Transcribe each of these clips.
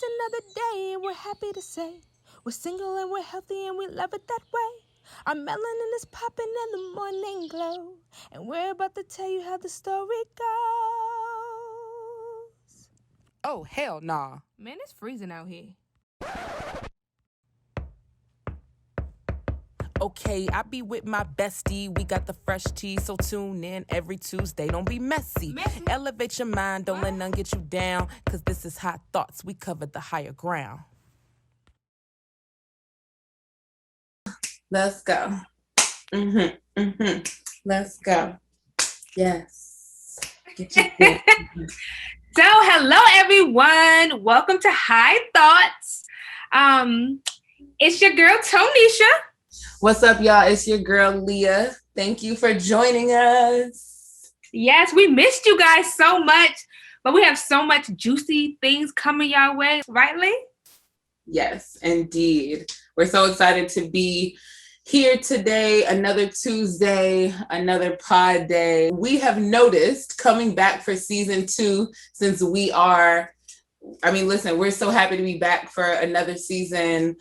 It's another day and we're happy to say we're single and we're healthy and we love it that way. Our melanin is popping in the morning glow, and we're about to tell you how the story goes. Oh, hell nah. Man, it's freezing out here. Okay, I be with my bestie. We got the fresh tea, so tune in every Tuesday. Don't be messy. Elevate your mind, don't let none get you down. Cause this is Hot Thoughts. We covered the higher ground. Let's go. Let's go. Yes. So, hello everyone. Welcome to High Thoughts. It's your girl Tonysha. What's up, y'all? It's your girl Leah. Thank you for joining us. Yes, we missed you guys so much, but we have so much juicy things coming your way, right, Lee? Yes, indeed. We're so excited to be here today, another Tuesday, another pod day. We have noticed coming back for season 2, since we're so happy to be back for another season.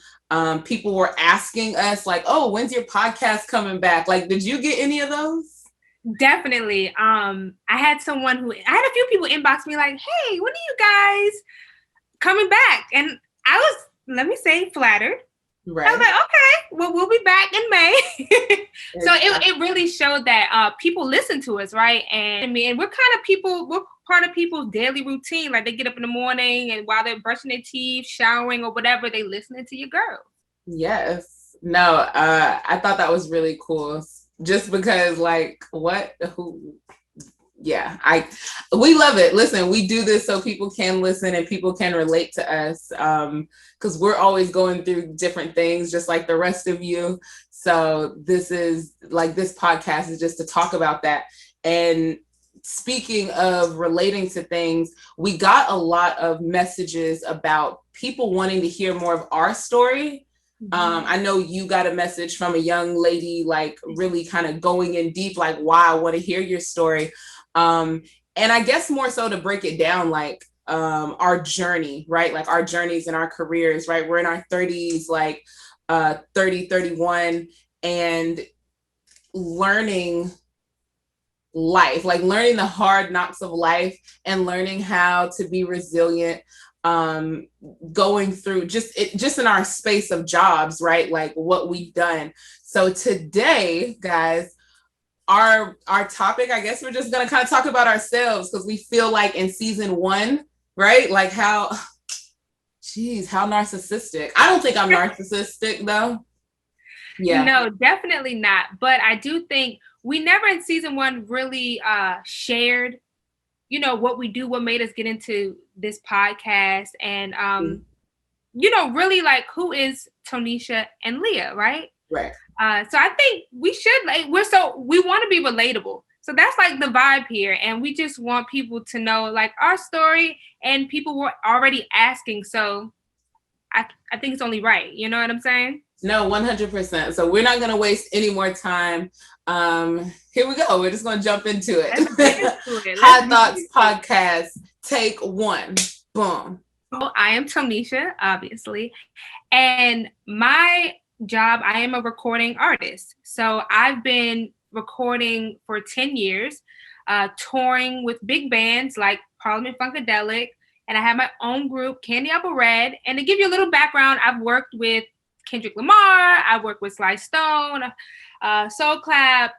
People were asking us like, oh, when's your podcast coming back? Like, did you get any of those? Definitely. I had a few people inbox me like, hey, when are you guys coming back? And I was, let me say, flattered. Right. I was like, okay, well, we'll be back in May. So it really showed that people listen to us, right? And we're part of people's daily routine. Like, they get up in the morning and while they're brushing their teeth, showering or whatever, they listening to your girl. Yes. No, I thought that was really cool. Just because, like, we love it. Listen, we do this so people can listen and people can relate to us, because we're always going through different things just like the rest of you. So this podcast is just to talk about that. And speaking of relating to things, we got a lot of messages about people wanting to hear more of our story. I know you got a message from a young lady, like really kind of going in deep, like, wow, I want to hear your story. And I guess more so to break it down, like our journey, right? Like our journeys and our careers, right? We're in our 30s, like 30, 31, and learning life, like learning the hard knocks of life and learning how to be resilient, going through just in our space of jobs, right? Like what we've done. So today, guys, our topic, I guess we're just going to kind of talk about ourselves, because we feel like in season 1, right? Like how narcissistic. I don't think I'm narcissistic though. Yeah. No, definitely not. But I do think we never in season 1 really shared, what we do, what made us get into this podcast, and really like who is Tonysha and Leah, right? Right. So I think we should, like, we want to be relatable. So that's like the vibe here. And we just want people to know like our story, and people were already asking. So I think it's only right. You know what I'm saying? No, 100%. So we're not going to waste any more time. Here we go. We're just going to jump into it. High Thoughts Podcast, take 1. Boom. So I am Tonysha, obviously. And my job, I am a recording artist. So I've been recording for 10 years, touring with big bands like Parliament Funkadelic. And I have my own group, Candy Apple Red. And to give you a little background, I've worked with Kendrick Lamar, I worked with Sly Stone, Soul Clap.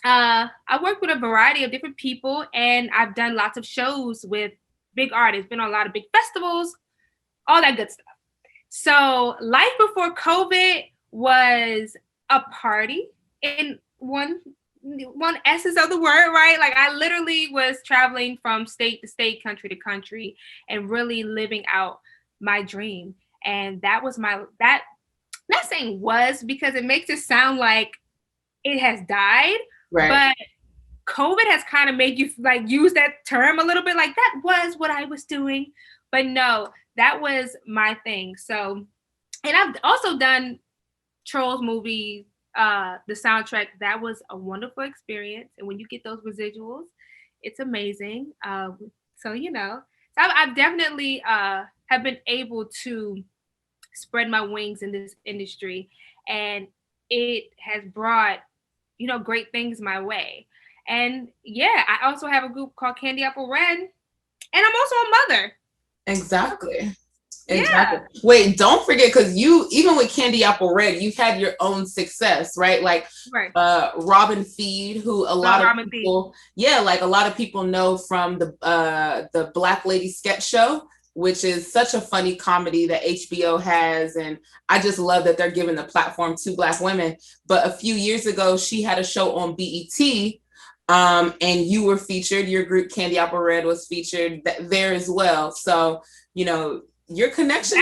I worked with a variety of different people, and I've done lots of shows with big artists, been on a lot of big festivals, all that good stuff. So life before COVID was a party in one essence of the word, right? Like I literally was traveling from state to state, country to country, and really living out my dream. And that was not saying was, because it makes it sound like it has died, right? But COVID has kind of made you like use that term a little bit, like that was what I was doing. But no, that was my thing. So, and I've also done Trolls movies, the soundtrack. That was a wonderful experience. And when you get those residuals, it's amazing. So I've definitely have been able to spread my wings in this industry, and it has brought, great things my way. And yeah, I also have a group called Candy Apple Red, and I'm also a mother. Exactly. Yeah. Wait, don't forget, because you, even with Candy Apple Red, you've had your own success, right? Like Right. Robin Feed, who a lot of Robin people, like a lot of people know from the Black Lady Sketch Show, which is such a funny comedy that HBO has, and I just love that they're giving the platform to Black women. But a few years ago, she had a show on BET. And you were featured, your group Candy Apple Red was featured there as well. So, your connections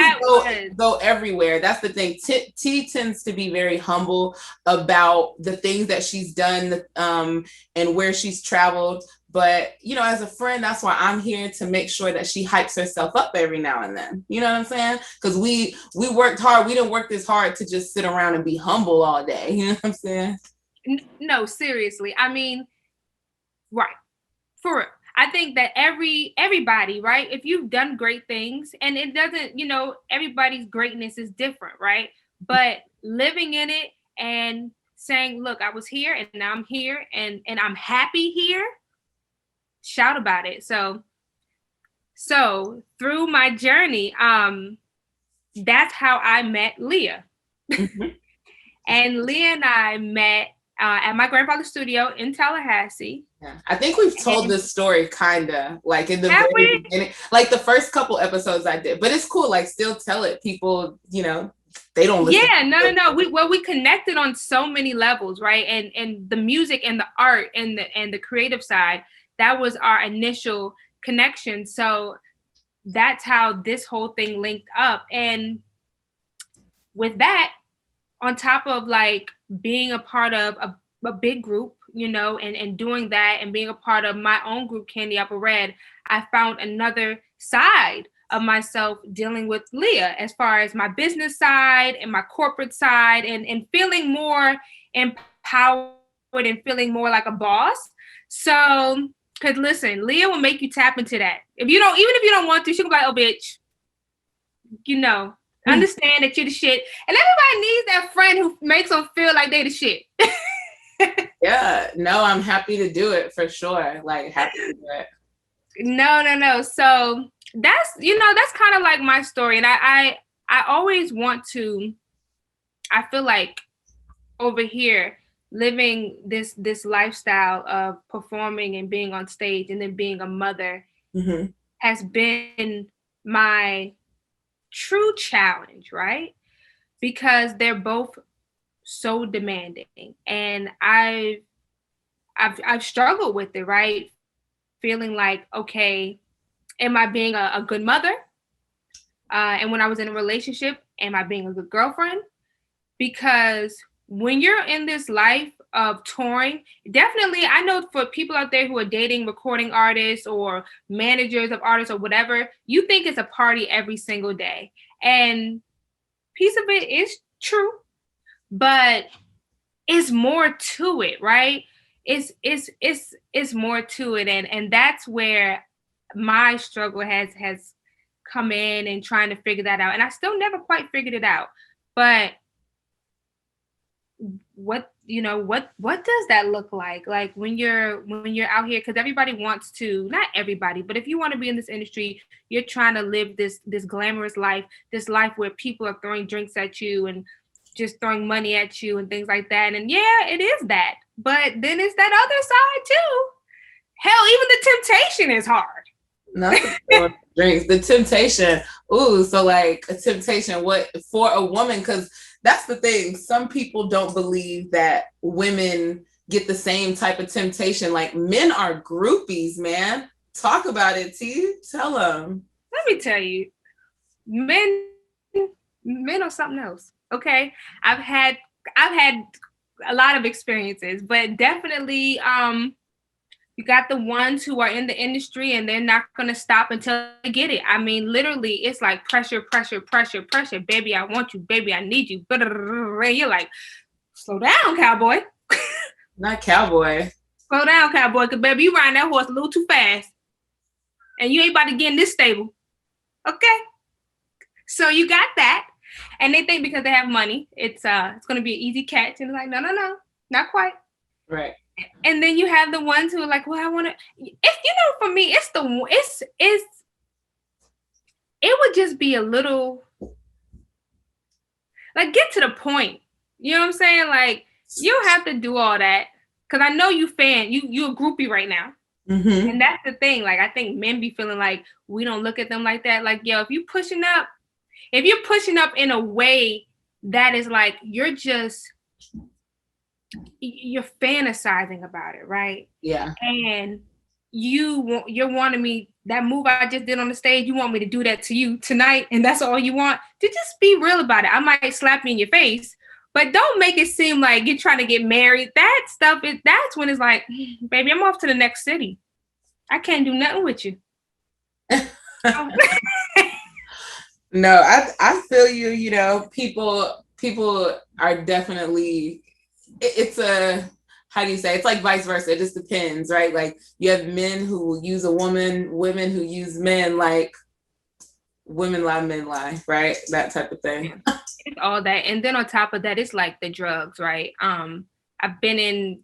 go everywhere. That's the thing. T tends to be very humble about the things that she's done, and where she's traveled. But, as a friend, that's why I'm here, to make sure that she hypes herself up every now and then. You know what I'm saying? Because we worked hard. We didn't work this hard to just sit around and be humble all day. You know what I'm saying? No, seriously. I mean, right. For real. I think that everybody, right? If you've done great things, and it doesn't, everybody's greatness is different, right? But living in it and saying, look, I was here and now I'm here, and I'm happy here. Shout about it. So through my journey, that's how I met Leah. Mm-hmm. And Leah and I met at my grandfather's studio in Tallahassee. Yeah. I think we've told this story kinda like in the very beginning, like the first couple episodes I did, but it's cool. Like, still tell it. People, they don't listen. Yeah, no. We connected on so many levels, right? And the music and the art and the creative side, that was our initial connection. So that's how this whole thing linked up. And with that, on top of like being a part of a big group, and doing that and being a part of my own group, Candy Apple Red, I found another side of myself dealing with Leah, as far as my business side and my corporate side, and feeling more empowered and feeling more like a boss. So, because listen, Leah will make you tap into that. Even if you don't want to, she'll be like, oh, bitch, understand that you're the shit. And everybody needs that friend who makes them feel like they the shit. Yeah, no, I'm happy to do it for sure. Like, happy to do it. No. So that's kind of like my story. And I always want to, I feel like over here, living this lifestyle of performing and being on stage and then being a mother, mm-hmm. has been my true challenge, right? Because they're both so demanding, and I've struggled with it, right? Feeling like, okay, am I being a good mother? And when I was in a relationship, am I being a good girlfriend? Because when you're in this life of touring, definitely, I know for people out there who are dating recording artists or managers of artists or whatever, you think it's a party every single day. And piece of it is true, but it's more to it, right? It's more to it. And that's where my struggle has come in, and trying to figure that out. And I still never quite figured it out. But what does that look like? Like when you're out here, because everybody wants to, not everybody, but if you want to be in this industry, you're trying to live this glamorous life, this life where people are throwing drinks at you and just throwing money at you and things like that. And yeah, it is that. But then it's that other side too. Hell, even the temptation is hard. Not the drinks, the temptation. Ooh, so like a temptation, what for a woman? Because that's the thing. Some people don't believe that women get the same type of temptation. Like, men are groupies, man. Talk about it, T. Tell them. Let me tell you, men are something else. Okay, I've had a lot of experiences, but definitely, you got the ones who are in the industry and they're not going to stop until they get it. I mean, literally, it's like pressure. Baby, I want you. Baby, I need you. And you're like, slow down, cowboy. Not cowboy. Slow down, cowboy, because baby, you riding that horse a little too fast. And you ain't about to get in this stable. Okay? So you got that. And they think because they have money, it's going to be an easy catch. And it's like, no, not quite. Right. And then you have the ones who are like, well, I want to, for me, it would just be a little, like, get to the point. You know what I'm saying? Like, you don't have to do all that. Cause I know you a groupie right now. Mm-hmm. And that's the thing. Like, I think men be feeling like we don't look at them like that. Like, yo, if you're pushing up in a way that is like, you're fantasizing about it, right? Yeah. And you're wanting me, that move I just did on the stage, you want me to do that to you tonight, and that's all you want? To just be real about it. I might slap you in your face, but don't make it seem like you're trying to get married. That stuff that's when it's like, baby, I'm off to the next city. I can't do nothing with you. No, I feel you. You know, people are definitely, it's a, how do you say, it's like vice versa. It just depends, right? Like, you have men who use a woman, women who use men, like, women lie, men lie, right? That type of thing. It's all that. And then on top of that, it's like the drugs, right? I've been in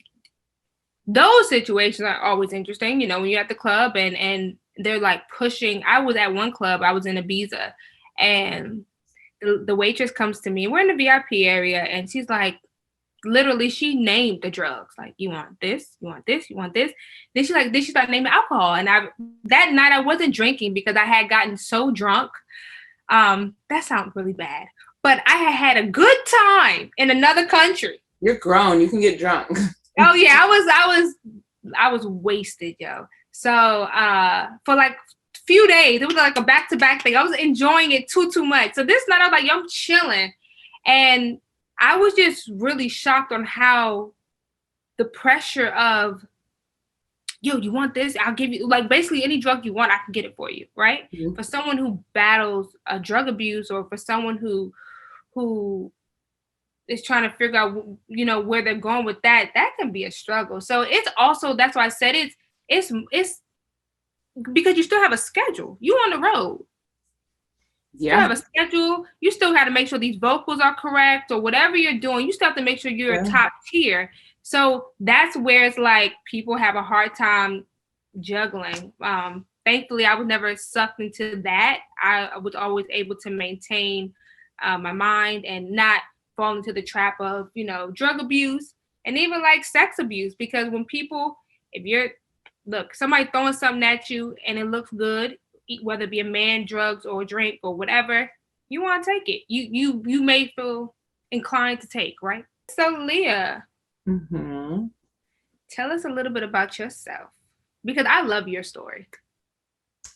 those situations. Are always interesting, when you're at the club and they're like pushing. I was at one club, I was in Ibiza, and the waitress comes to me. We're in the VIP area, and she's like, literally, she named the drugs. Like, you want this, you want this, you want this. Then she started naming alcohol. And that night I wasn't drinking because I had gotten so drunk. That sounds really bad, but I had a good time in another country. You're grown. You can get drunk. Oh yeah, I was wasted, yo. So for like few days, it was like a back-to-back thing. I was enjoying it too much. So this night I was like, yo, I'm chilling. And I was just really shocked on how the pressure of, yo, you want this? I'll give you, like, basically any drug you want, I can get it for you, right? Mm-hmm. For someone who battles a drug abuse, or for someone who is trying to figure out, where they're going with that can be a struggle. So it's also, that's why I said it's because you still have a schedule. You on the road. Yeah. You have a schedule. You still have to make sure these vocals are correct, or whatever you're doing. You still have to make sure you're top tier. So that's where it's like people have a hard time juggling. Thankfully, I was never sucked into that. I was always able to maintain my mind and not fall into the trap of, drug abuse and even like sex abuse. Because when people, somebody throwing something at you and it looks good, whether it be a man, drugs, or drink, or whatever, you want to take it. You may feel inclined to take, right? So Leah, tell us a little bit about yourself, because I love your story.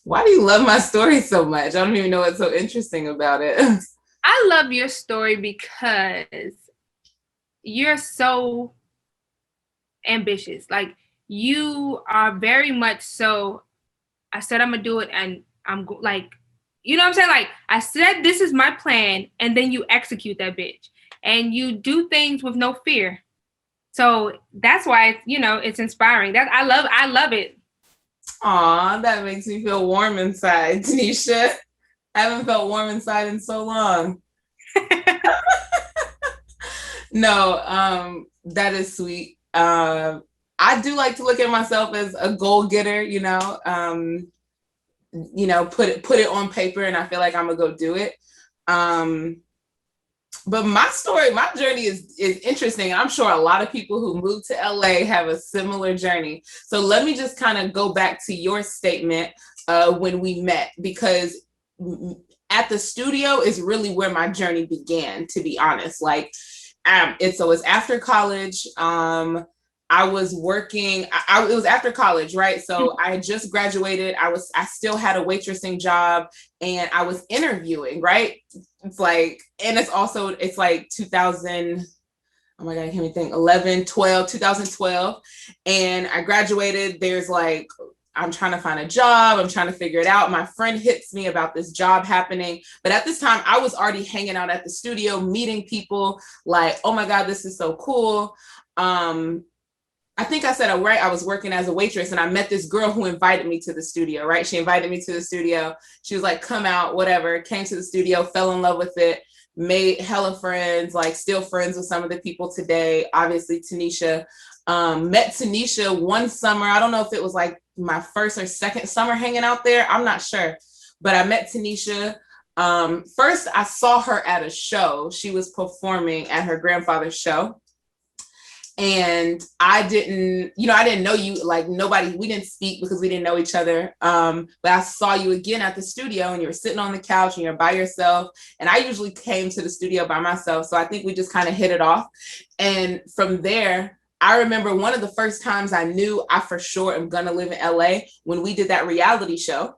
Why do you love my story so much? I don't even know what's so interesting about it. I love your story because you're so ambitious. Like, you are very much so, I said I'm gonna do it, and I'm like, you know what I'm saying? Like, I said this is my plan, and then you execute that bitch, and you do things with no fear. So that's why it's inspiring. That I love it. Aw, that makes me feel warm inside, Tonysha. I haven't felt warm inside in so long. No, that is sweet. I do like to look at myself as a goal getter, put it on paper, and I feel like I'm gonna go do it. But my story, my journey is interesting. I'm sure a lot of people who moved to LA have a similar journey. So let me just kind of go back to your statement when we met, because at the studio is really where my journey began, to be honest. Like, it's after college. I was working, it was after college, right? So I had just graduated. I still had a waitressing job, and I was interviewing, right? It's like, and it's like 2000, oh my God, I can't even think, 2012. And I graduated. There's like, I'm trying to find a job. I'm trying to figure it out. My friend hits me about this job happening. But at this time, I was already hanging out at the studio, meeting people, like, oh my God, this is so cool. I think I said, right, I was working as a waitress and I met this girl who invited me to the studio, right? She invited me to the studio. She was like, come out, whatever, came to the studio, fell in love with it, made hella friends, like still friends with some of the people today. Obviously, Tonysha. Met Tonysha one summer. I don't know if it was like my first or second summer hanging out there. I'm not sure. But I met Tonysha. First, I saw her at a show. She was performing at her grandfather's show. And I didn't know you, like nobody, we didn't speak because we didn't know each other. But I saw you again at the studio and you were sitting on the couch and you're by yourself. And I usually came to the studio by myself. So I think we just kind of hit it off. And from there, I remember one of the first times I knew I for sure am gonna live in LA when we did that reality show,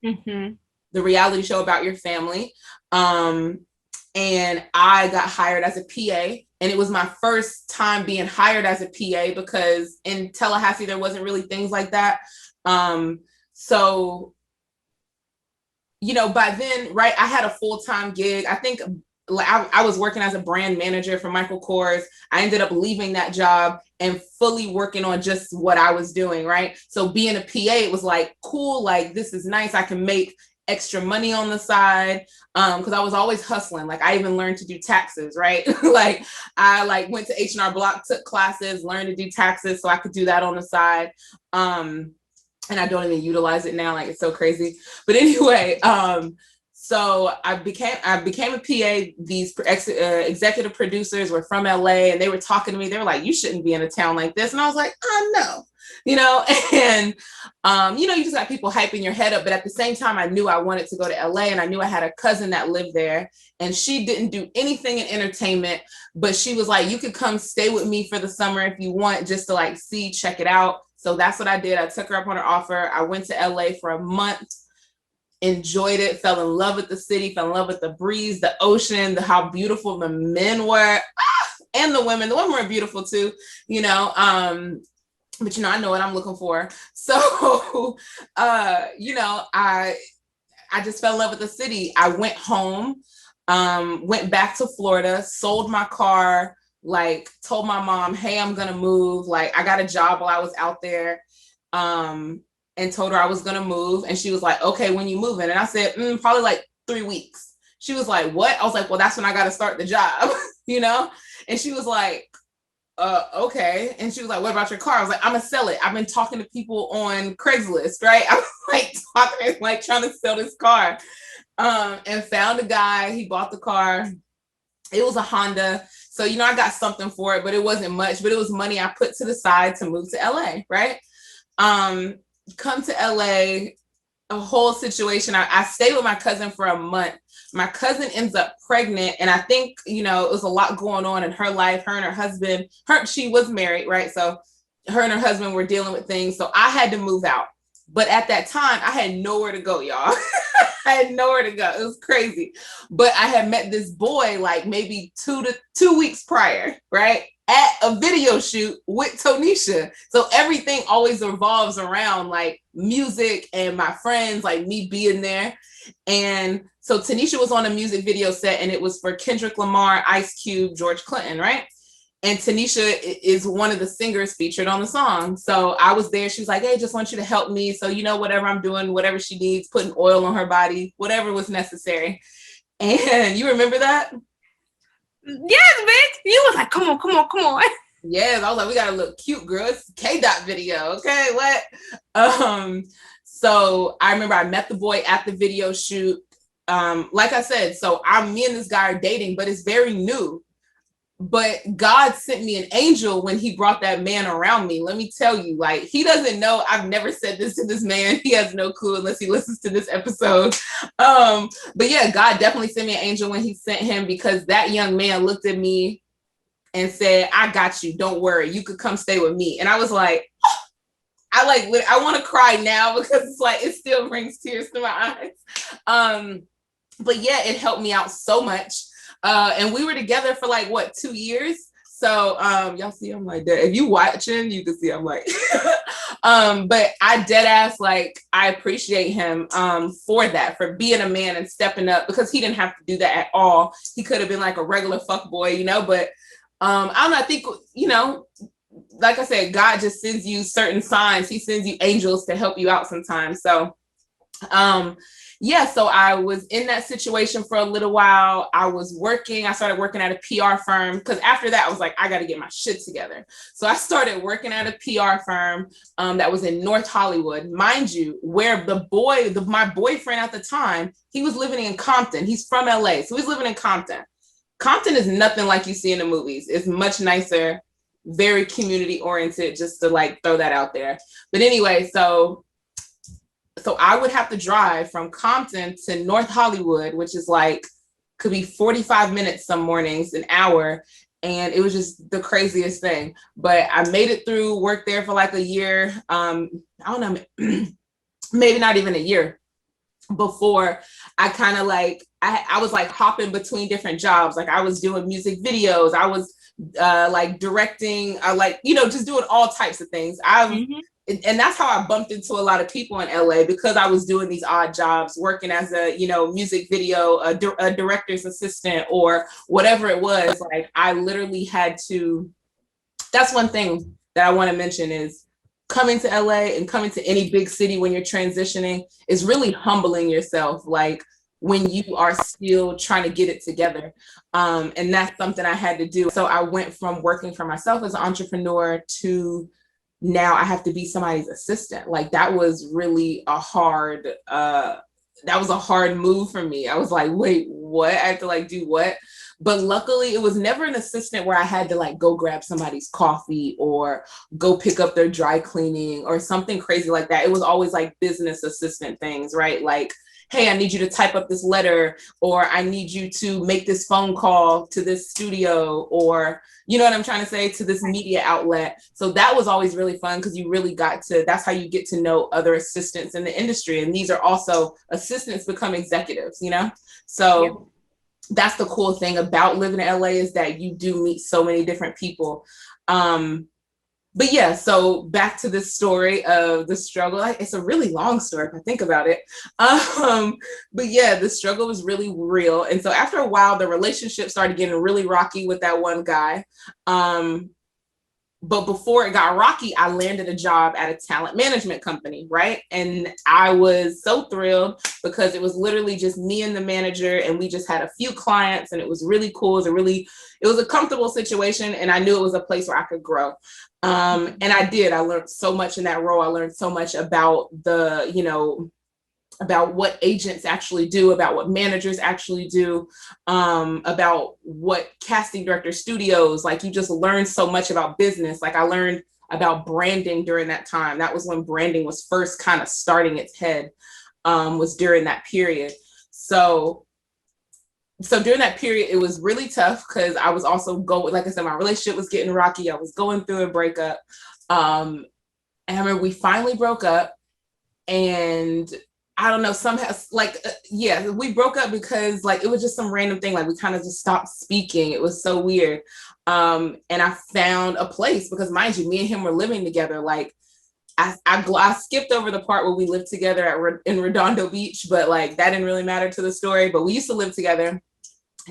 the reality show about your family. And I got hired as a PA. And it was my first time being hired as a PA because in Tallahassee, there wasn't really things like that. So, by then, right, I had a full-time gig. I think I was working as a brand manager for Michael Kors. I ended up leaving that job and fully working on just what I was doing, right? So being a PA, it was like, cool, like this is nice. I can make extra money on the side because I was always hustling. Like I even learned to do taxes, right? Like I went to H&R Block, took classes, learned to do taxes so I could do that on the side. And I don't even utilize it now, like it's so crazy. But anyway, so I became a PA. These executive producers were from LA and they were talking to me. They were like, you shouldn't be in a town like this. And I was like, I know. And, you just got people hyping your head up. But at the same time, I knew I wanted to go to LA and I knew I had a cousin that lived there and she didn't do anything in entertainment, but she was like, you could come stay with me for the summer if you want, just to like check it out. So that's what I did. I took her up on her offer. I went to LA for a month, enjoyed it, fell in love with the city, fell in love with the breeze, the ocean, how beautiful the men were, and the women. The women were beautiful too, but I know what I'm looking for. So, I just fell in love with the city. I went home, went back to Florida, sold my car, like told my mom, hey, I'm going to move. Like I got a job while I was out there, and told her I was going to move. And she was like, okay, when you moving? And I said, probably like 3 weeks. She was like, what? I was like, well, that's when I got to start the job, And she was like, okay. And she was like, what about your car? I was like, I'm gonna sell it. I've been talking to people on Craigslist, right? I was like talking, like trying to sell this car, and found a guy. He bought the car. It was a Honda. So, I got something for it, but it wasn't much, but it was money I put to the side to move to LA, right? Come to LA, a whole situation. I stayed with my cousin for a month. My cousin ends up pregnant. And I think, it was a lot going on in her life. Her and her husband, she was married, right? So her and her husband were dealing with things. So I had to move out. But at that time, I had nowhere to go, y'all. I had nowhere to go. It was crazy. But I had met this boy like maybe 2 weeks prior, right? At a video shoot with Tonysha. So everything always revolves around like music and my friends, like me being there. And so Tonysha was on a music video set and it was for Kendrick Lamar, Ice Cube, George Clinton, right? And Tonysha is one of the singers featured on the song. So I was there. She was like, hey, just want you to help me. So, whatever I'm doing, whatever she needs, putting oil on her body, whatever was necessary. And you remember that? Yes, bitch. You was like, come on. Yes, I was like, we gotta look cute, girl. It's a K-Dot video, okay? What? So I remember I met the boy at the video shoot. Like I said, so me and this guy are dating, but it's very new. But God sent me an angel when he brought that man around me. Let me tell you, like, he doesn't know. I've never said this to this man. He has no clue unless he listens to this episode. But yeah, God definitely sent me an angel when he sent him, because that young man looked at me and said, I got you. Don't worry. You could come stay with me. And I was like, oh, I want to cry now because it's like, it still brings tears to my eyes. But yeah, it helped me out so much. And we were together for 2 years. So y'all see, I'm like that. If you watching, you can see I'm like, but I dead ass, I appreciate him for that, for being a man and stepping up, because he didn't have to do that at all. He could have been like a regular fuck boy, but I don't know. I think, like I said, God just sends you certain signs. He sends you angels to help you out sometimes. So yeah, so I was in that situation for a little while. I started working at a PR firm, because after that I was like, I got to get my shit together. So I started working at a PR firm that was in North Hollywood, mind you, where my boyfriend at the time, he was living in Compton. He's from LA, so he's living in Compton. Compton is nothing like you see in the movies. It's much nicer, very community oriented, just to like throw that out there. But anyway, so I would have to drive from Compton to North Hollywood, which is like, could be 45 minutes some mornings, an hour. And it was just the craziest thing. But I made it through, worked there for like a year. I don't know, maybe not even a year, before I kind of like, I was like hopping between different jobs. Like I was doing music videos. I was like directing, like, you know, just doing all types of things. And that's how I bumped into a lot of people in LA, because I was doing these odd jobs, working as a, you know, music video, a director's assistant, or whatever it was. Like I literally had to, that's one thing that I want to mention is coming to LA and coming to any big city when you're transitioning is really humbling yourself. Like when you are still trying to get it together. And that's something I had to do. So I went from working for myself as an entrepreneur to now I have to be somebody's assistant. Like that was really a hard move for me. I was like, wait, what? I have to like do what? But luckily it was never an assistant where I had to like go grab somebody's coffee or go pick up their dry cleaning or something crazy like that. It was always like business assistant things, right? Like, hey, I need you to type up this letter, or I need you to make this phone call to this studio, or, you know what I'm trying to say, to this media outlet. So that was always really fun, because you really that's how you get to know other assistants in the industry. And these are also assistants become executives, you know? So that's the cool thing about living in LA, is that you do meet so many different people. But yeah, so back to this story of the struggle. It's a really long story if I think about it. But yeah, the struggle was really real. And so after a while, the relationship started getting really rocky with that one guy. But before it got rocky, I landed a job at a talent management company, right? And I was so thrilled, because it was literally just me and the manager, and we just had a few clients, and it was really cool. It was a comfortable situation, and I knew it was a place where I could grow. And I did. I learned so much in that role. I learned so much about about what agents actually do, about what managers actually do, about what casting director studios, like you just learn so much about business. Like I learned about branding during that time. That was when branding was first kind of starting its head, was during that period. So during that period, it was really tough, because I was also like I said, my relationship was getting rocky. I was going through a breakup. And I remember we finally broke up, and I don't know, somehow, like, we broke up because like, it was just some random thing. Like we kind of just stopped speaking. It was so weird. And I found a place, because mind you, me and him were living together. Like I skipped over the part where we lived together in Redondo Beach, but like, that didn't really matter to the story, but we used to live together.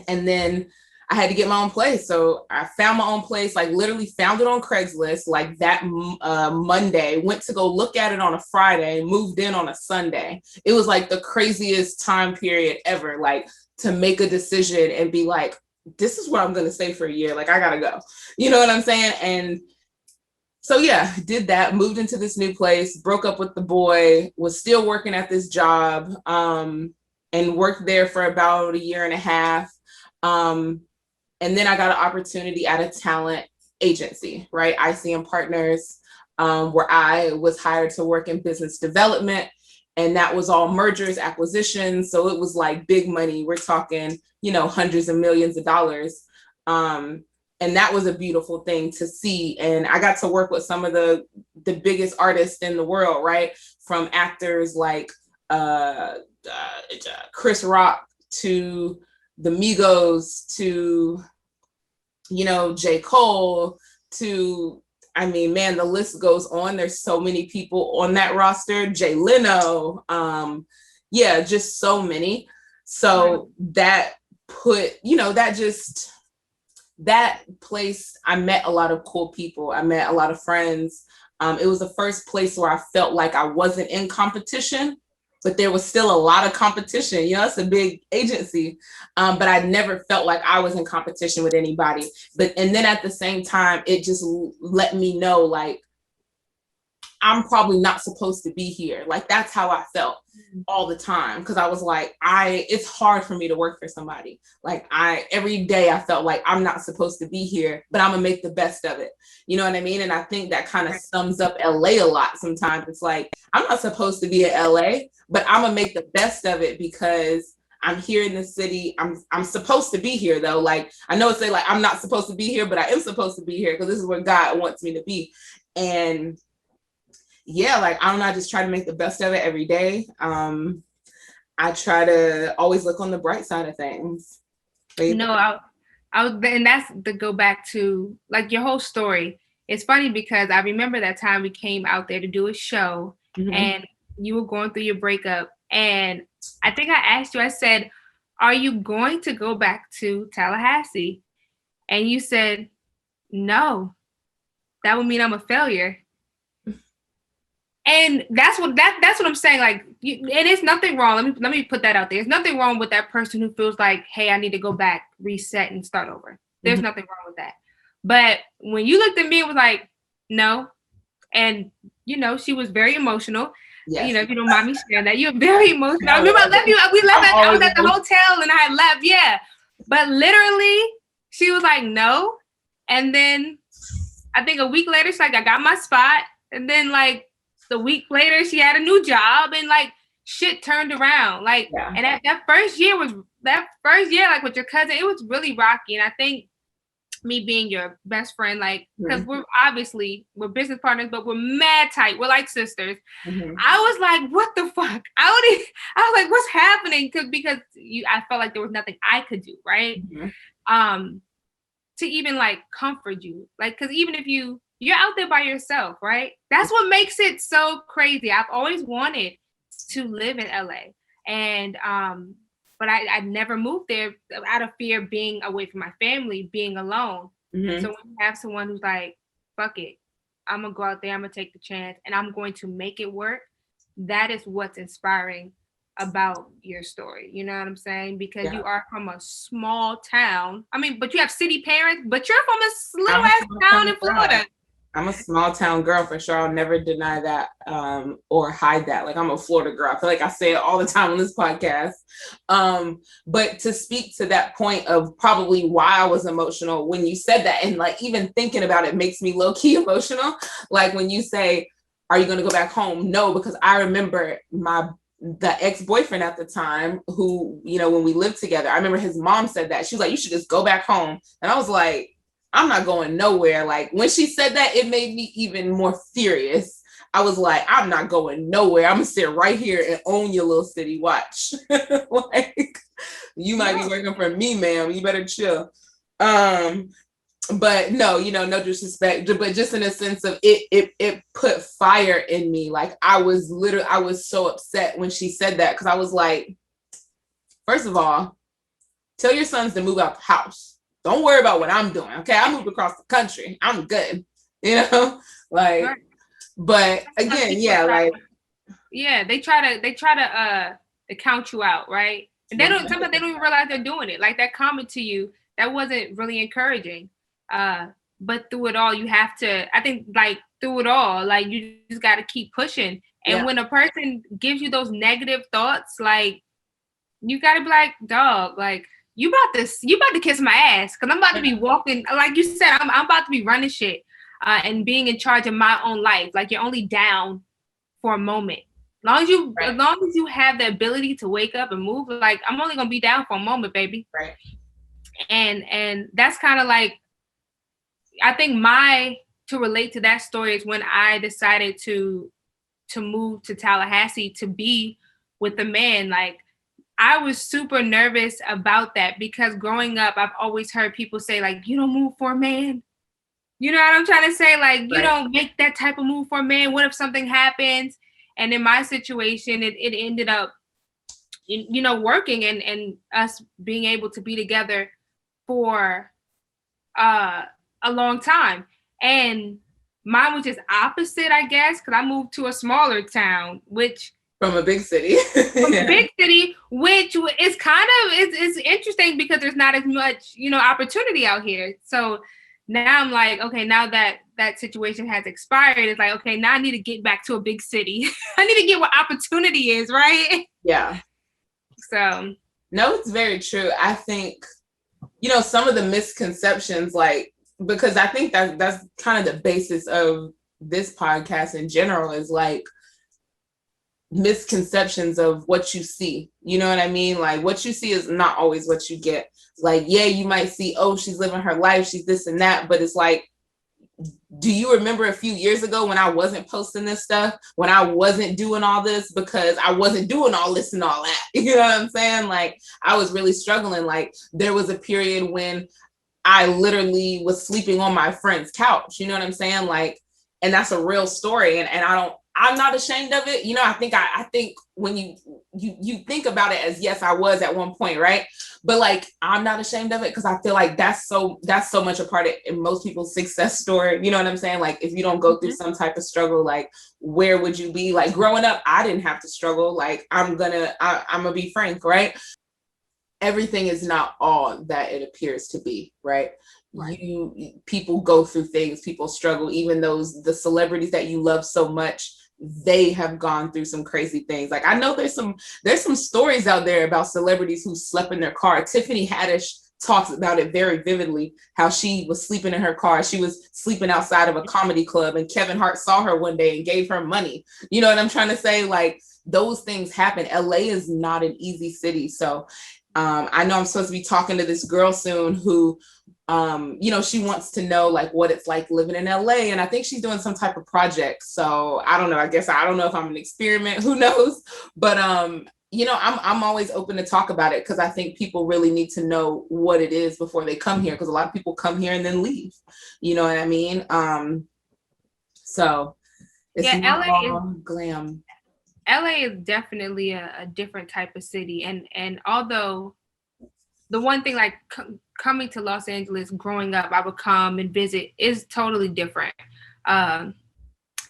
And then I had to get my own place. So I found my own place, like literally found it on Craigslist, like that Monday, went to go look at it on a Friday, moved in on a Sunday. It was like the craziest time period ever, like to make a decision and be like, this is where I'm going to stay for a year. Like I got to go, you know what I'm saying? And so yeah, did that, moved into this new place, broke up with the boy, was still working at this job, and worked there for about a year and a half. And then I got an opportunity at a talent agency, right? ICM Partners, where I was hired to work in business development. And that was all mergers, acquisitions. So it was like big money. We're talking, hundreds of millions of dollars. And that was a beautiful thing to see. And I got to work with some of the biggest artists in the world, right? From actors like Chris Rock to the Migos to, J. Cole to, the list goes on. There's so many people on that roster. Jay Leno. Just so many. So that put, that place, I met a lot of cool people. I met a lot of friends. It was the first place where I felt like I wasn't in competition, but there was still a lot of competition. You know, it's a big agency, but I never felt like I was in competition with anybody. And then at the same time, it just let me know, like, I'm probably not supposed to be here. Like, that's how I felt all the time. Cause I was like, it's hard for me to work for somebody. Like, every day I felt like I'm not supposed to be here, but I'm gonna make the best of it. You know what I mean? And I think that kind of sums up LA a lot sometimes. It's like, I'm not supposed to be in LA, but I'm gonna make the best of it because I'm here in the city. I'm supposed to be here though. Like, I know it's like I'm not supposed to be here, but I am supposed to be here because this is where God wants me to be. And yeah, like, I don't know, I just try to make the best of it every day. I try to always look on the bright side of things. No, I was, and that's to go back to like your whole story. It's funny because I remember that time we came out there to do a show, and you were going through your breakup, and I think I asked you, I said, are you going to go back to Tallahassee? And you said, no, that would mean I'm a failure. And that's what I'm saying. Like, and it's nothing wrong. Let me put that out there. There's nothing wrong with that person who feels like, hey, I need to go back, reset, and start over. There's nothing wrong with that. But when you looked at me, it was like, no. And you know, she was very emotional. Yes. You know, if you don't mind me sharing that, you're very emotional. I remember I left you. We left. I was at the hotel and I had left. Yeah, but literally, she was like, no. And then I think a week later, she's like, I got my spot. And then like the week later, she had a new job and like shit turned around. Like, and that first year, like with your cousin, it was really rocky. And I think me being your best friend, like, because we're business partners, but we're mad tight. We're like sisters. I was like, what the fuck? I was like, what's happening? Because I felt like there was nothing I could do, right? To even like comfort you, like, because even if you're out there by yourself, right? That's what makes it so crazy. I've always wanted to live in LA, and but I never moved there out of fear of being away from my family, being alone. So when you have someone who's like, fuck it, I'm gonna go out there, I'm gonna take the chance, and I'm going to make it work. That is what's inspiring about your story. You know what I'm saying? Because you are from a small town. I mean, but you have city parents, but you're from a little ass town in Florida. I'm a small town girl for sure. I'll never deny that or hide that. Like, I'm a Florida girl. I feel like I say it all the time on this podcast. But to speak to that point of probably why I was emotional when you said that, and like even thinking about it makes me low key emotional. Like when you say, are you going to go back home? No, because I remember the ex-boyfriend at the time who, you know, when we lived together, I remember his mom said that. She was like, you should just go back home. And I was like, I'm not going nowhere. Like, when she said that, it made me even more furious. I was like, I'm not going nowhere. I'm gonna sit right here and own your little city. Watch. Like, you might be working for me, ma'am. You better chill. But no, you know, no disrespect, but just in a sense of it put fire in me. Like, I was so upset when she said that, because I was like, first of all, tell your sons to move out the house. Don't worry about what I'm doing. Okay, I moved across the country. I'm good. You know, like, right. But again, they try to count you out, right? And sometimes they don't even realize they're doing it. Like that comment to you, that wasn't really encouraging. But through it all, you have to, I think, like, through it all, like, you just got to keep pushing. And when a person gives you those negative thoughts, like, you got to be like, dog, like, you about to kiss my ass, because I'm about to be walking, like you said, I'm about to be running shit and being in charge of my own life. Like, you're only down for a moment. As long as you have the ability to wake up and move, like, I'm only gonna be down for a moment, baby. Right. And that's kind of like, I think to relate to that story is when I decided to move to Tallahassee to be with a man. Like, I was super nervous about that, because growing up, I've always heard people say, like, you don't move for a man. You know what I'm trying to say? Like, you don't make that type of move for a man. What if something happens? And in my situation, it ended up, you know, working and us being able to be together for a long time. And mine was just opposite, I guess, because I moved to a smaller town, which from a big city. from a big city, which is kind of it's interesting because there's not as much, opportunity out here. So now I'm like, okay, now that that situation has expired, it's like, okay, now I need to get back to a big city. I need to get what opportunity is, right? Yeah. So no, it's very true. I think, some of the misconceptions, like, because I think that's kind of the basis of this podcast in general, is like misconceptions of what you see. You know what I mean? Like, what you see is not always what you get. Like, yeah, you might see, oh, she's living her life, she's this and that, but it's like, do you remember a few years ago when I wasn't posting this stuff, when I wasn't doing all this, because I wasn't doing all this and all that? You know what I'm saying? Like, I was really struggling. Like, there was a period when I literally was sleeping on my friend's couch. You know what I'm saying? Like, and that's a real story. And I'm not ashamed of it. I think when you think about it as, yes, I was at one point, right? But like, I'm not ashamed of it because I feel like that's so much a part of in most people's success story. You know what I'm saying? Like, if you don't go through some type of struggle, like, where would you be? Like, growing up, I didn't have to struggle. Like, I'm gonna be frank, right? Everything is not all that it appears to be, right? People go through things, people struggle. Even the celebrities that you love so much, they have gone through some crazy things. Like, I know there's some stories out there about celebrities who slept in their car. Tiffany Haddish talks about it very vividly, how she was sleeping in her car. She was sleeping outside of a comedy club, and Kevin Hart saw her one day and gave her money. You know what I'm trying to say? Like, those things happen. LA is not an easy city. So I know I'm supposed to be talking to this girl soon who, she wants to know like what it's like living in LA, and I think she's doing some type of project. So I don't know. I guess I don't know if I'm an experiment. Who knows? But I'm always open to talk about it because I think people really need to know what it is before they come here. Because a lot of people come here and then leave. You know what I mean? So it's not all glam. LA is definitely a different type of city, and although the one thing, like coming to Los Angeles growing up, I would come and visit, is totally different than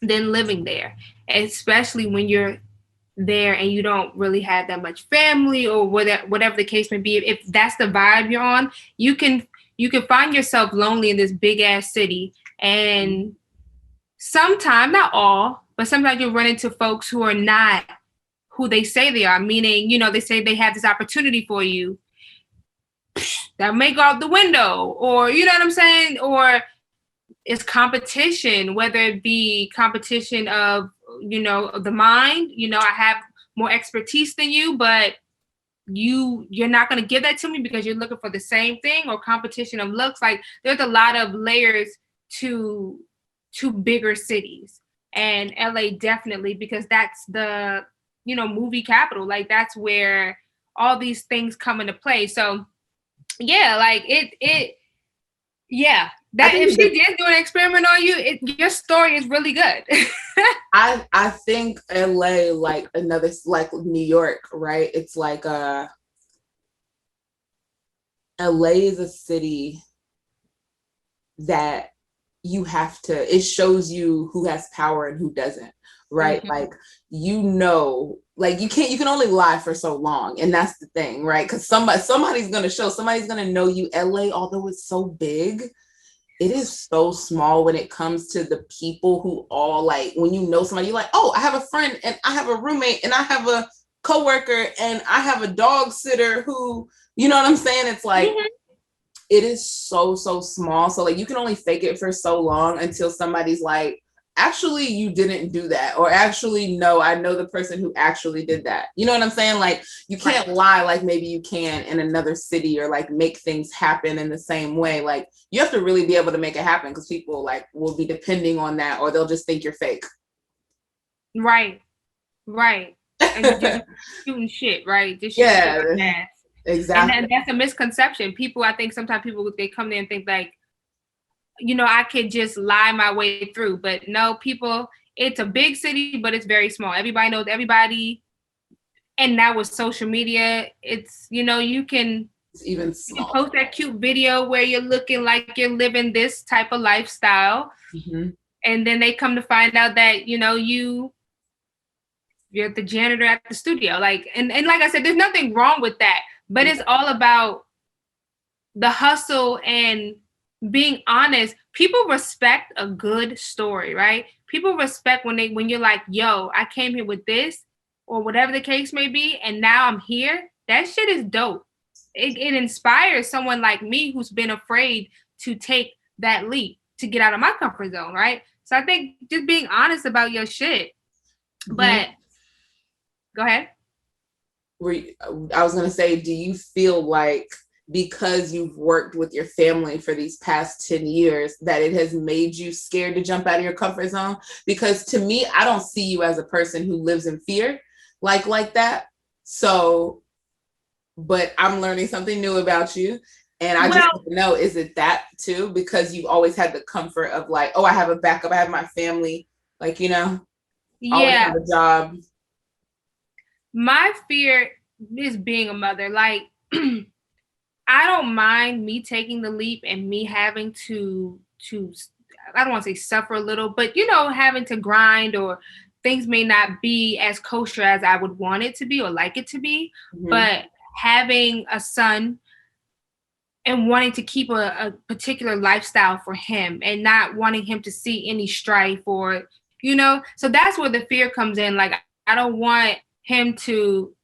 living there, especially when you're there and you don't really have that much family or whatever the case may be. If that's the vibe you're on, you can find yourself lonely in this big ass city, and sometimes, not all, but sometimes you'll run into folks who are not who they say they are, meaning, they say they have this opportunity for you that may go out the window, or, you know what I'm saying? Or it's competition, whether it be competition of, the mind, I have more expertise than you, but you're not going to give that to me because you're looking for the same thing, or competition of looks. Like, there's a lot of layers to bigger cities, and LA definitely, because that's the movie capital. Like, that's where all these things come into play. So yeah, like that if she did do an experiment on you, your story is really good. I think LA, like New York, right? It's like LA is a city that it shows you who has power and who doesn't, right? Mm-hmm. Like, you can only lie for so long, and that's the thing, right? Because somebody's gonna know you. LA, although it's so big, it is so small when it comes to the people who all, like, when you know somebody, you're like, oh, I have a friend and I have a roommate and I have a coworker and I have a dog sitter who, you know what I'm saying? It's like, mm-hmm. It is so small. So like, you can only fake it for so long until somebody's like, actually, you didn't do that. Or actually, no, I know the person who actually did that. You know what I'm saying? Like, you can't lie like maybe you can in another city, or like make things happen in the same way. Like, you have to really be able to make it happen, because people like will be depending on that, or they'll just think you're fake. Right. And you're just shooting shit, right? Just shooting shit. Exactly. And that's a misconception. I think sometimes people, they come there and think like, I could just lie my way through. But no, people, it's a big city, but it's very small. Everybody knows everybody. And now with social media, it's, you can It's even You small. post that cute video where you're looking like you're living this type of lifestyle. Mm-hmm. And then they come to find out that, you're the janitor at the studio. Like, and like I said, there's nothing wrong with that, but it's all about the hustle and being honest. People respect a good story, right? People respect when you're like, yo, I came here with this or whatever the case may be, and now I'm here. That shit is dope. It inspires someone like me who's been afraid to take that leap to get out of my comfort zone, right? So I think just being honest about your shit. Mm-hmm. But go ahead. I was going to say, do you feel like because you've worked with your family for these past 10 years that it has made you scared to jump out of your comfort zone? Because to me, I don't see you as a person who lives in fear like that. So, but I'm learning something new about you. And I just want to know, is it that too? Because you've always had the comfort of like, oh, I have a backup, I have my family, like, always have a job. My fear is being a mother. Like, I don't mind me taking the leap and me having to I don't want to say suffer a little, but having to grind, or things may not be as kosher as I would want it to be or like it to be. Mm-hmm. But having a son and wanting to keep a particular lifestyle for him and not wanting him to see any strife or, so that's where the fear comes in. Like, I don't want him to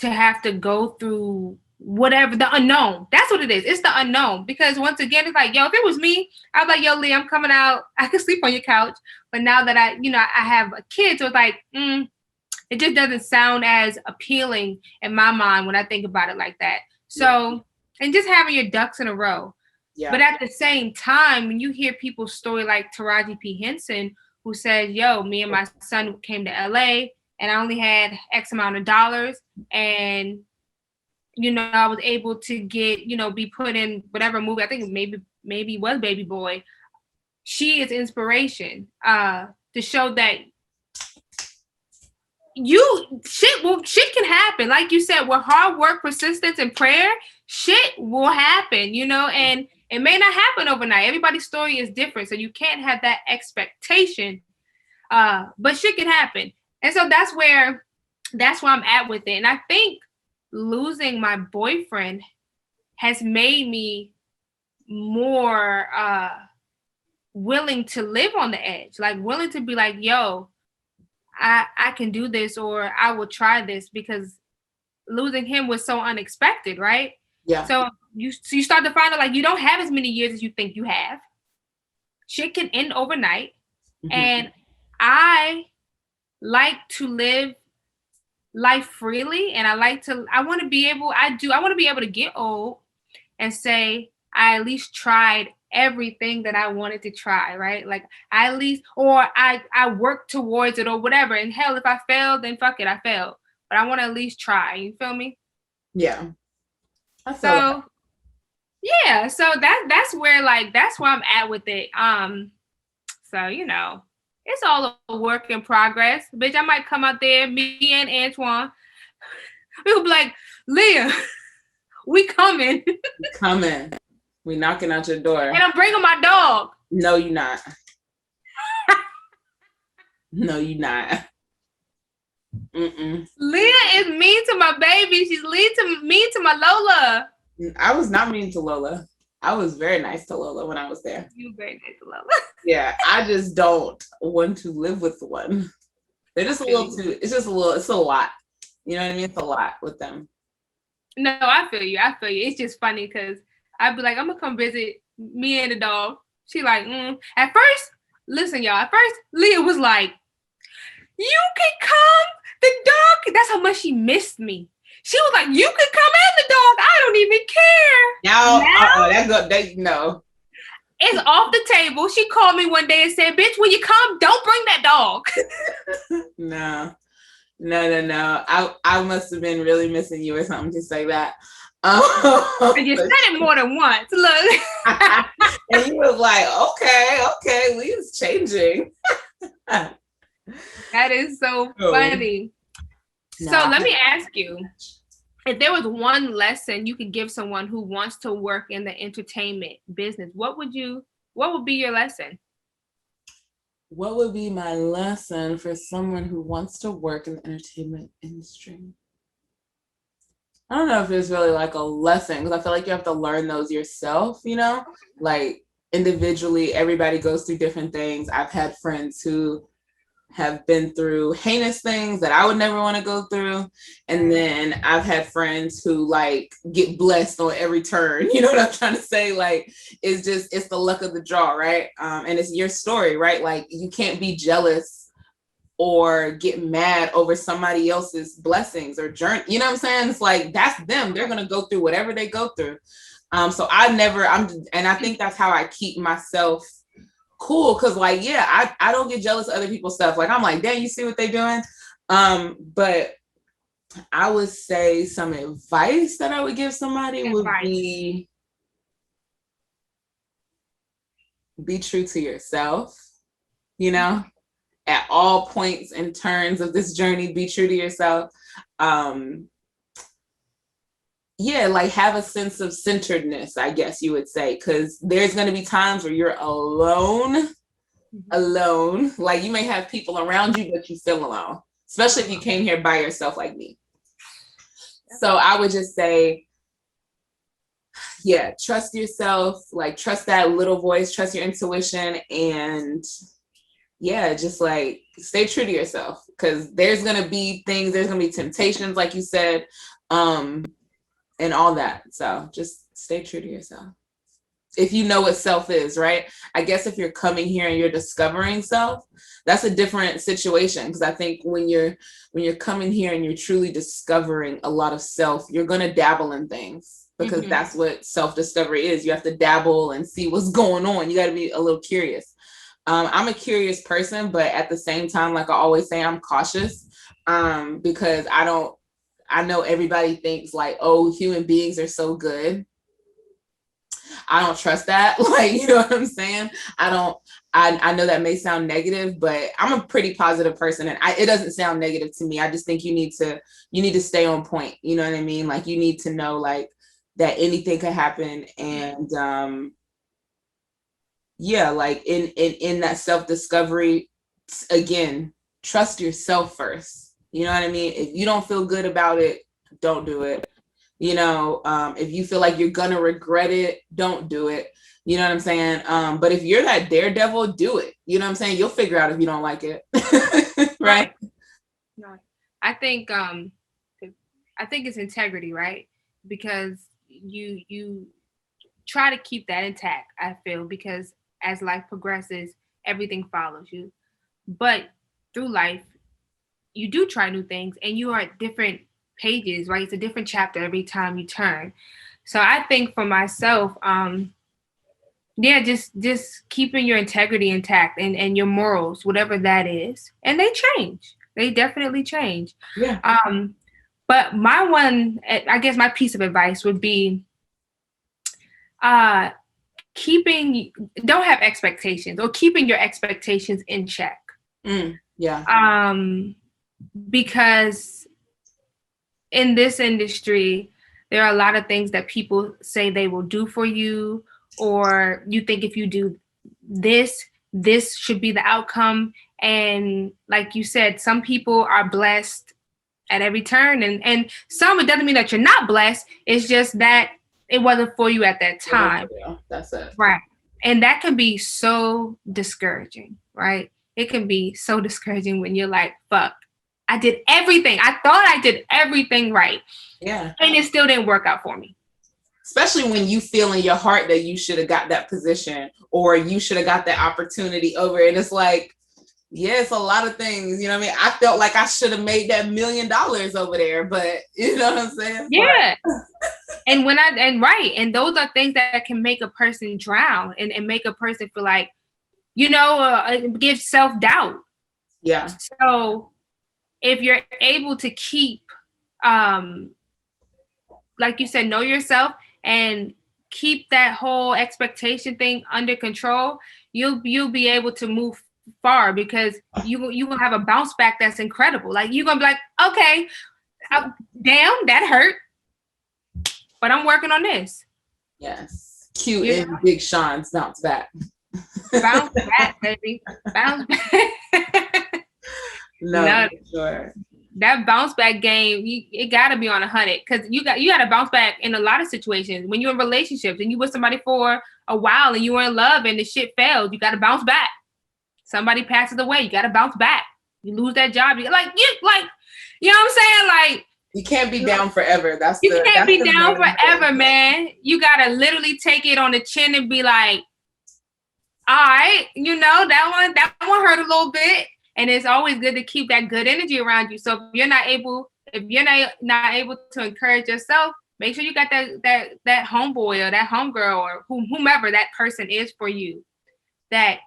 have to go through whatever, the unknown. That's what it is. It's the unknown. Because once again, it's like, yo, if it was me, I'd be like, yo, Leah, I'm coming out. I can sleep on your couch. But now that I have a kid, so it's like, it just doesn't sound as appealing in my mind when I think about it like that. So, and just having your ducks in a row. Yeah. But at the same time, when you hear people's story like Taraji P. Henson, who says, yo, me and my son came to LA and I only had X amount of dollars, and I was able to get, be put in whatever movie. I think maybe it was Baby Boy. She is inspiration to show that shit can happen. Like you said, with hard work, persistence, and prayer, shit will happen, and it may not happen overnight. Everybody's story is different, so you can't have that expectation. But shit can happen. And so that's where I'm at with it. And I think losing my boyfriend has made me more willing to live on the edge, like willing to be like, yo, I can do this, or I will try this, because losing him was so unexpected, right? Yeah. So you start to find out like you don't have as many years as you think you have. Shit can end overnight. Mm-hmm. And I like to live life freely, and I want to be able to get old and say I at least tried everything that I wanted to try, right? Like I worked towards it or whatever. And hell, if I failed, then fuck it, I failed. But I want to at least try. You feel me? Yeah. So that's where I'm at with it. So it's all a work in progress. Bitch, I might come out there, me and Antoine. We'll be like, Leah, we coming. We knocking out your door. And I'm bringing my dog. No, you're not. No, you're not. Mm-mm. Leah is mean to my baby. She's mean to my Lola. I was not mean to Lola. I was very nice to Lola when I was there. You were very nice to Lola. Yeah, I just don't want to live with one. They're just it's a lot. You know what I mean? It's a lot with them. No, I feel you. It's just funny because I'd be like, I'm gonna come visit me and the dog. She like, At first, listen, y'all. At first, Leah was like, you can come. The dog. That's how much she missed me. She was like, you can come and the dog. I don't even care. No. It's off the table. She called me one day and said, bitch, when you come, don't bring that dog. No. I must have been really missing you or something to say that. And you said it more than once. Look. And you was like, okay, Leah's changing. That is so funny. No, so let me ask you, if there was one lesson you could give someone who wants to work in the entertainment business, what would be your lesson? What would be my lesson for someone who wants to work in the entertainment industry? I don't know if it's really like a lesson, because I feel like you have to learn those yourself, like individually, everybody goes through different things. I've had friends who have been through heinous things that I would never want to go through. And then I've had friends who like get blessed on every turn. You know what I'm trying to say? Like, it's the luck of the draw, right? And it's your story, right? Like, you can't be jealous or get mad over somebody else's blessings or journey. You know what I'm saying? It's like, that's them. They're going to go through whatever they go through. So and I think that's how I keep myself cool, because like, I don't get jealous of other people's stuff. Like, I'm like, dang, you see what they're doing? But I would say some advice that I would give somebody would be true to yourself, at all points and turns of this journey. Be true to yourself. Like, have a sense of centeredness, I guess you would say, because there's going to be times where you're alone. Like, you may have people around you, but you feel alone, especially if you came here by yourself like me. So I would just say, trust yourself, like, trust that little voice, trust your intuition, and just like stay true to yourself, because there's going to be things, there's going to be temptations, like you said, and all that. So just stay true to yourself. If you know what self is, right? I guess if you're coming here and you're discovering self, that's a different situation. Because I think when you're coming here and you're truly discovering a lot of self, you're going to dabble in things, because that's what self-discovery is. You have to dabble and see what's going on. You got to be a little curious. I'm a curious person, but at the same time, like I always say, I'm cautious, because I know everybody thinks like, oh, human beings are so good. I don't trust that. Like, you know what I'm saying? I know that may sound negative, but I'm a pretty positive person, and it doesn't sound negative to me. I just think you need to stay on point. You know what I mean? Like, you need to know like that anything could happen. And like in that self-discovery, again, trust yourself first. You know what I mean? If you don't feel good about it, don't do it. If you feel like you're gonna regret it, don't do it. You know what I'm saying? But if you're that daredevil, do it. You know what I'm saying? You'll figure out if you don't like it. Right? No. I think it's integrity, right? Because you try to keep that intact, I feel, because as life progresses, everything follows you. But through life, you do try new things, and you are at different pages, right? It's a different chapter every time you turn. So I think for myself, just keeping your integrity intact and your morals, whatever that is. And they change. They definitely change. Yeah. But I guess my piece of advice would be don't have expectations, or keeping your expectations in check. Because in this industry, there are a lot of things that people say they will do for you, or you think if you do this should be the outcome. And like you said, some people are blessed at every turn, and some, it doesn't mean that you're not blessed. It's just that it wasn't for you at that time. That's it. Right. And that can be so discouraging, right? It can be so discouraging when you're like, fuck, I did everything. I thought I did everything right. Yeah. And it still didn't work out for me. Especially when you feel in your heart that you should have got that position, or you should have got that opportunity over. And it's like, it's a lot of things. You know what I mean? I felt like I should have made that $1 million over there, but you know what I'm saying? Yeah. And those are things that can make a person drown and make a person feel like, give self-doubt. Yeah. So if you're able to keep, like you said, know yourself and keep that whole expectation thing under control, you'll be able to move far, because you will have a bounce back that's incredible. Like, you're gonna be like, okay, damn, that hurt, but I'm working on this. Yes. Cute and Big Sean's bounce back. Bounce back, baby. Bounce back. No, for sure. That bounce back game, it gotta be on 100 because you gotta bounce back in a lot of situations. When you're in relationships and you with somebody for a while and you were in love and the shit failed, you gotta bounce back. Somebody passes away, you gotta bounce back. You lose that job, you know what I'm saying? Like, you can't be down forever. You can't be down forever, man. You gotta literally take it on the chin and be like, all right, that one hurt a little bit. And it's always good to keep that good energy around you. So if you're not able to encourage yourself, make sure you got that homeboy or that homegirl or whomever that person is for you, that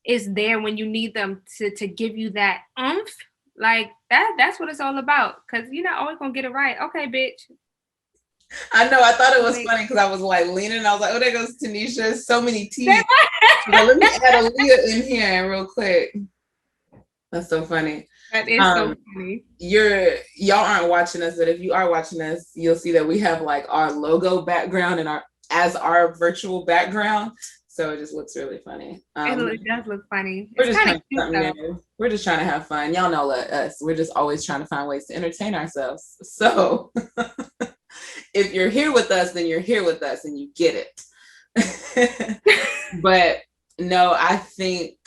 is there when you need them to give you that oomph. Like that's what it's all about. Cause you're not always gonna get it right. Okay, bitch. I know. I thought it was funny because I was like leaning. And I was like, oh, there goes Tonysha. So many T's. Let me add a Leah in here real quick. That's so funny. That is so funny. Y'all aren't watching us, but if you are watching us, you'll see that we have like our logo background and our virtual background. So it just looks really funny. It does look funny. We're just trying to have fun. Y'all know us. We're just always trying to find ways to entertain ourselves. So if you're here with us, then you're here with us and you get it. But no, I think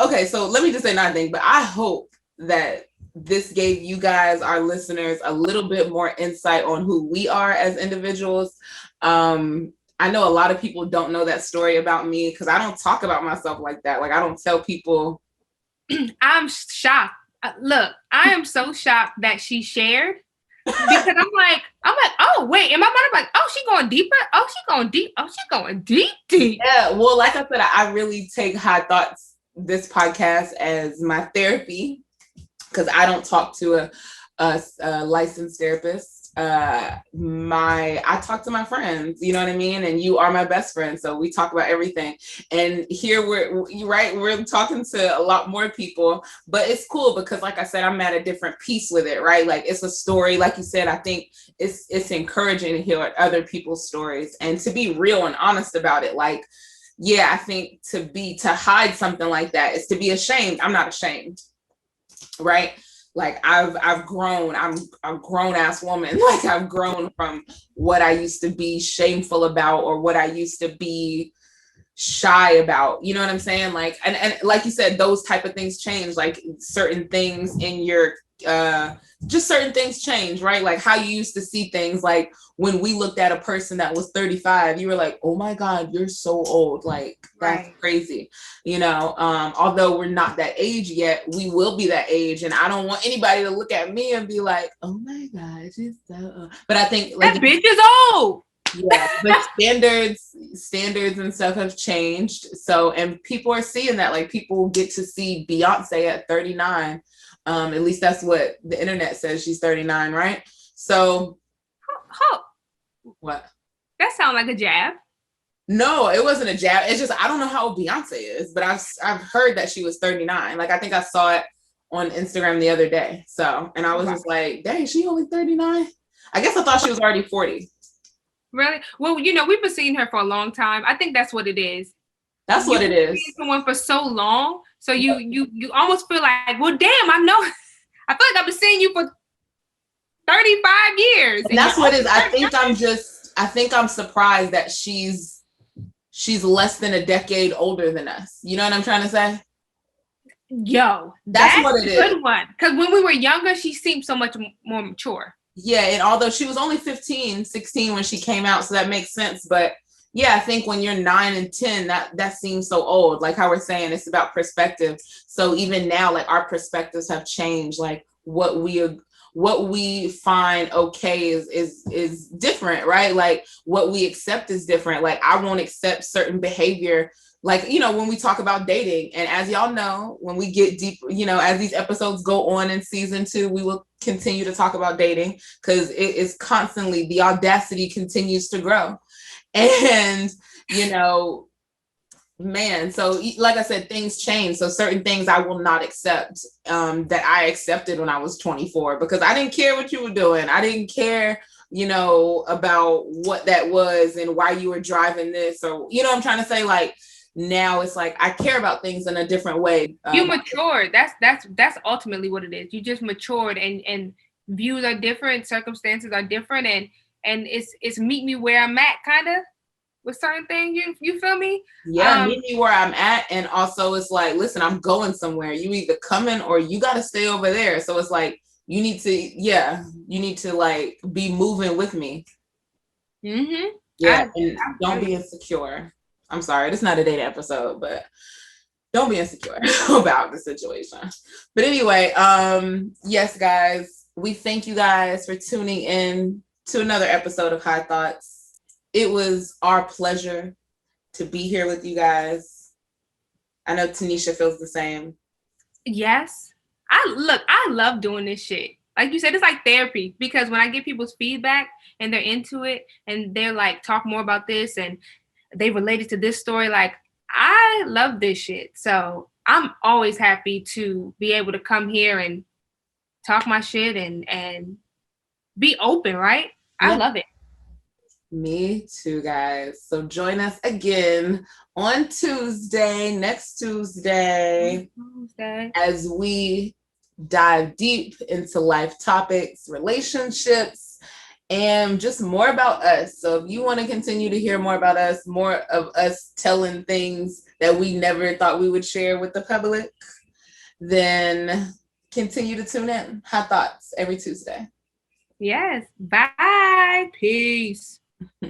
okay, so let me just say not think, but I hope that this gave you guys, our listeners, a little bit more insight on who we are as individuals. I know a lot of people don't know that story about me because I don't talk about myself like that. Like I don't tell people. I'm shocked. Look, I am so shocked that she shared because I'm like, oh wait, in my mind I'm like, oh, she going deeper. Oh, she going deep. Oh, she going deep. Yeah. Well, like I said, I really take High Thoughts, this podcast, as my therapy because I don't talk to a licensed therapist. I talk to my friends, you know what I mean? And you are my best friend. So we talk about everything. And here we're talking to a lot more people, but it's cool because like I said, I'm at a different piece with it, right? Like it's a story. Like you said, I think it's encouraging to hear other people's stories and to be real and honest about it. Like, yeah, I think to hide something like that is to be ashamed. I'm not ashamed, right? Like I've grown. I'm a grown ass woman. Like I've grown from what I used to be shameful about or what I used to be shy about. You know what I'm saying? Like and like you said, those type of things change. Like certain things in your just certain things change, right? Like how you used to see things. Like when we looked at a person that was 35, you were like, oh my God, you're so old. Like that's crazy. You know, although we're not that age yet, we will be that age. And I don't want anybody to look at me and be like, oh my God, she's so old. But I think like that bitch is old. Yeah, but standards and stuff have changed. So, and people are seeing that, like people get to see Beyonce at 39. At least that's what the internet says. She's 39, right? So, what? That sounds like a jab. No, it wasn't a jab. It's just I don't know how old Beyonce is, but I've heard that she was 39. Like I think I saw it on Instagram the other day. So, and I was just like, dang, she only 39. I guess I thought she was already 40. Really? Well, you know, we've been seeing her for a long time. I think that's what it is. That's what it is. Someone for so long, so you almost feel like, well, damn, I know. I feel like I've been seeing you for 35 years. And that's what it is. I think I'm surprised that she's less than a decade older than us. You know what I'm trying to say? Yo, that's what it is. Good one. Because when we were younger, she seemed so much more mature. Yeah, and although she was only 15, 16 when she came out, so that makes sense. But yeah, I think when you're 9 and 10, that seems so old. Like how we're saying, it's about perspective. So even now, like our perspectives have changed. Like what we find okay is different, right? Like what we accept is different. Like I won't accept certain behavior. Like, you know, when we talk about dating, and as y'all know, when we get deep, you know, as these episodes go on in season 2, we will continue to talk about dating because it is constantly, the audacity continues to grow. And, you know, man, so like I said, things change. So certain things I will not accept that I accepted when I was 24 because I didn't care what you were doing. I didn't care you know, about what that was and why you were driving this, or, you know, I'm trying to say, like, now it's like I care about things in a different way. You matured. That's ultimately what it is. You just matured, and views are different, circumstances are different, and it's meet me where I'm at, kind of, with certain things. You feel me? Yeah, meet me where I'm at, and also it's like, listen, I'm going somewhere. You either coming or you got to stay over there. So it's like you need to like be moving with me. Mm-hmm. Yeah, and don't be insecure. I'm sorry, it's not a date episode, but don't be insecure about the situation. But anyway, yes, guys, we thank you guys for tuning in to another episode of High Thoughts. It was our pleasure to be here with you guys. I know Tonysha feels the same. Yes. I love doing this shit. Like you said, it's like therapy, because when I get people's feedback and they're into it and they're like, talk more about this and they related to this story, like, I love this shit. So I'm always happy to be able to come here and talk my shit and be open, right? I love it. Me too, guys. So join us again on next Tuesday, as we dive deep into life topics, relationships, and just more about us. So if you want to continue to hear more about us, more of us telling things that we never thought we would share with the public, then continue to tune in. Hot Thoughts every Tuesday. Yes. Bye. Peace.